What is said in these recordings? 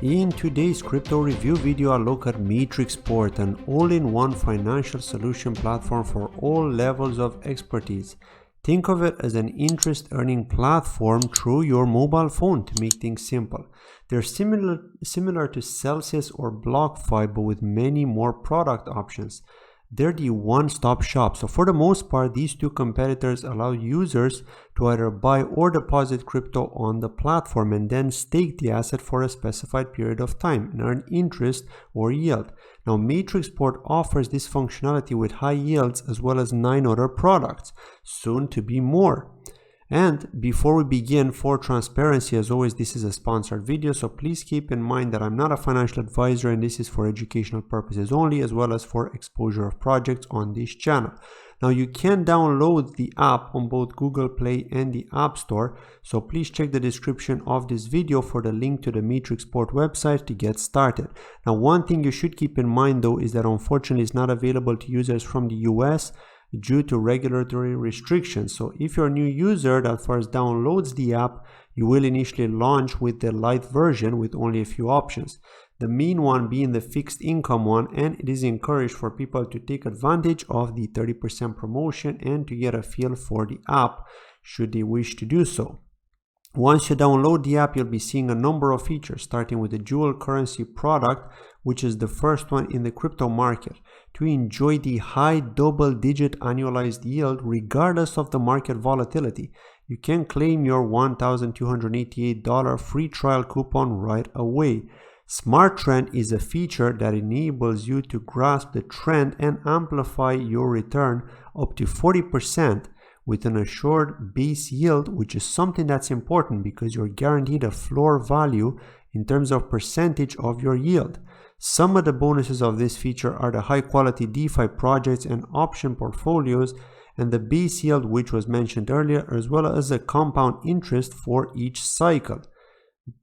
In today's crypto review video, I look at MatrixPort, an all-in-one financial solution platform for all levels of expertise. Think of it as an interest-earning platform through your mobile phone to make things simple. They're similar to Celsius or BlockFi, but with many more product options. They're the one-stop shop. So for the most part, these two competitors allow users to either buy or deposit crypto on the platform and then stake the asset for a specified period of time and earn interest or yield. Now, MatrixPort offers this functionality with high yields as well as 9 other products, soon to be more. And before we begin, for transparency, as always, this is a sponsored video, so please keep in mind that I'm not a financial advisor and this is for educational purposes only, as well as for exposure of projects on this channel. Now, you can download the app on both Google Play and the App Store, so please check the description of this video for the link to the MatrixPort website to get started. Now, one thing you should keep in mind though is that unfortunately it's not available to users from the US due to regulatory restrictions. So if you're a new user that first downloads the app, you will initially launch with the light version with only a few options. The main one being the fixed income one, and it is encouraged for people to take advantage of the 30% promotion and to get a feel for the app should they wish to do so. Once you download the app, you'll be seeing a number of features, starting with the dual currency product, which is the first one in the crypto market, to enjoy the high double-digit annualized yield regardless of the market volatility. You can claim your $1,288 free trial coupon right away. Smart Trend is a feature that enables you to grasp the trend and amplify your return up to 40%. with an assured base yield, which is something that's important because you're guaranteed a floor value in terms of percentage of your yield. Some of the bonuses of this feature are the high quality DeFi projects and option portfolios and the base yield, which was mentioned earlier, as well as a compound interest for each cycle.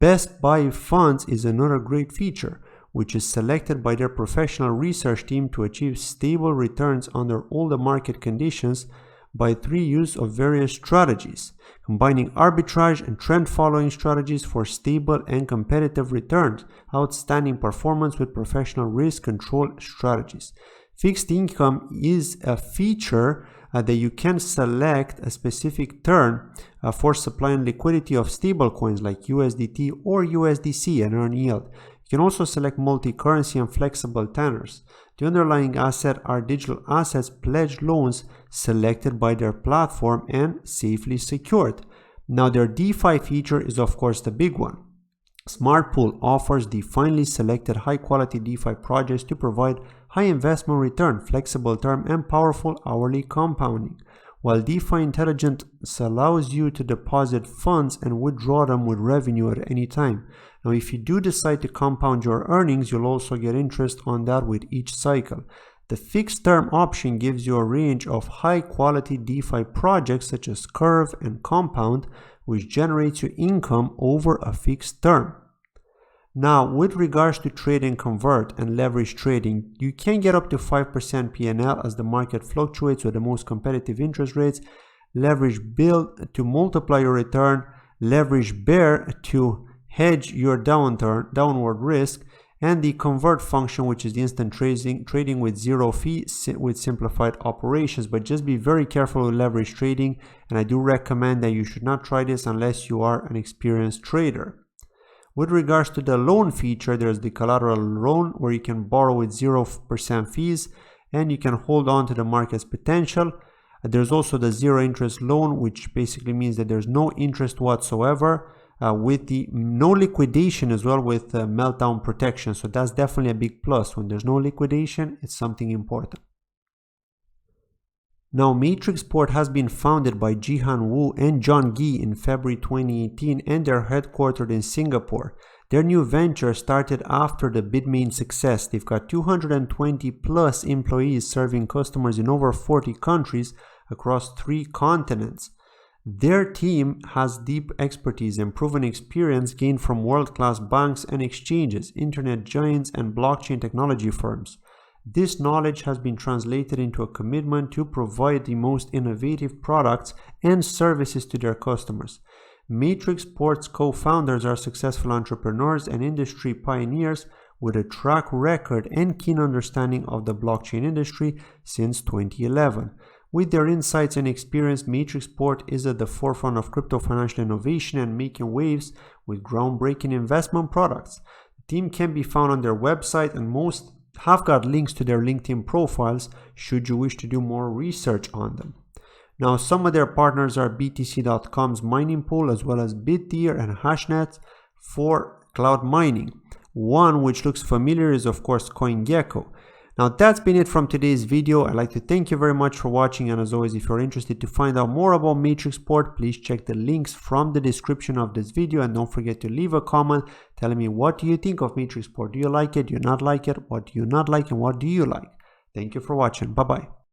Best Buy funds is another great feature, which is selected by their professional research team to achieve stable returns under all the market conditions by use of various strategies, combining arbitrage and trend following strategies for stable and competitive returns, outstanding performance with professional risk control strategies. Fixed income is a feature that you can select a specific term for supply and liquidity of stable coins like USDT or USDC and earn yield. You can also select multi-currency and flexible tenors. The underlying asset are digital assets pledged loans selected by their platform and safely secured. Now their DeFi feature is of course the big one. Smart Pool offers the finely selected high quality DeFi projects to provide high investment return, flexible term and powerful hourly compounding, while DeFi Intelligence allows you to deposit funds and withdraw them with revenue at any time. Now, if you do decide to compound your earnings, you'll also get interest on that with each cycle. The fixed term option gives you a range of high quality DeFi projects such as Curve and Compound, which generates you income over a fixed term. Now, with regards to trade and convert and leverage trading, you can get up to 5% PNL as the market fluctuates with the most competitive interest rates. Leverage build to multiply your return, leverage bear to hedge your downward risk, and the convert function, which is the instant trading with zero fee with simplified operations. But just be very careful with leverage trading, and I do recommend that you should not try this unless you are an experienced trader. With regards to the loan feature, there's the collateral loan where you can borrow with 0% fees and you can hold on to the market's potential. There's also the zero interest loan, which basically means that there's no interest whatsoever, with the no liquidation as well, with meltdown protection. So that's definitely a big plus. When there's no liquidation, it's something important. Now, MatrixPort has been founded by Jihan Wu and John Gee in February 2018 and they're headquartered in Singapore. Their new venture started after the Bitmain success. They've got 220 plus employees serving customers in over 40 countries across 3 continents. Their team has deep expertise and proven experience gained from world-class banks and exchanges, internet giants, and blockchain technology firms. This knowledge has been translated into a commitment to provide the most innovative products and services to their customers. MatrixPort's co-founders are successful entrepreneurs and industry pioneers with a track record and keen understanding of the blockchain industry since 2011. With their insights and experience, MatrixPort is at the forefront of crypto financial innovation and making waves with groundbreaking investment products. The team can be found on their website, and most have got links to their LinkedIn profiles should you wish to do more research on them. Now, some of their partners are BTC.com's mining pool, as well as Bitdeer and Hashnet for cloud mining. One which looks familiar is of course CoinGecko. Now that's been it from today's video. I'd like to thank you very much for watching, and as always, if you're interested to find out more about MatrixPort, please check the links from the description of this video, and don't forget to leave a comment telling me what do you think of MatrixPort. Do you like it? Do you not like it? What do you not like and what do you like? Thank you for watching. Bye bye.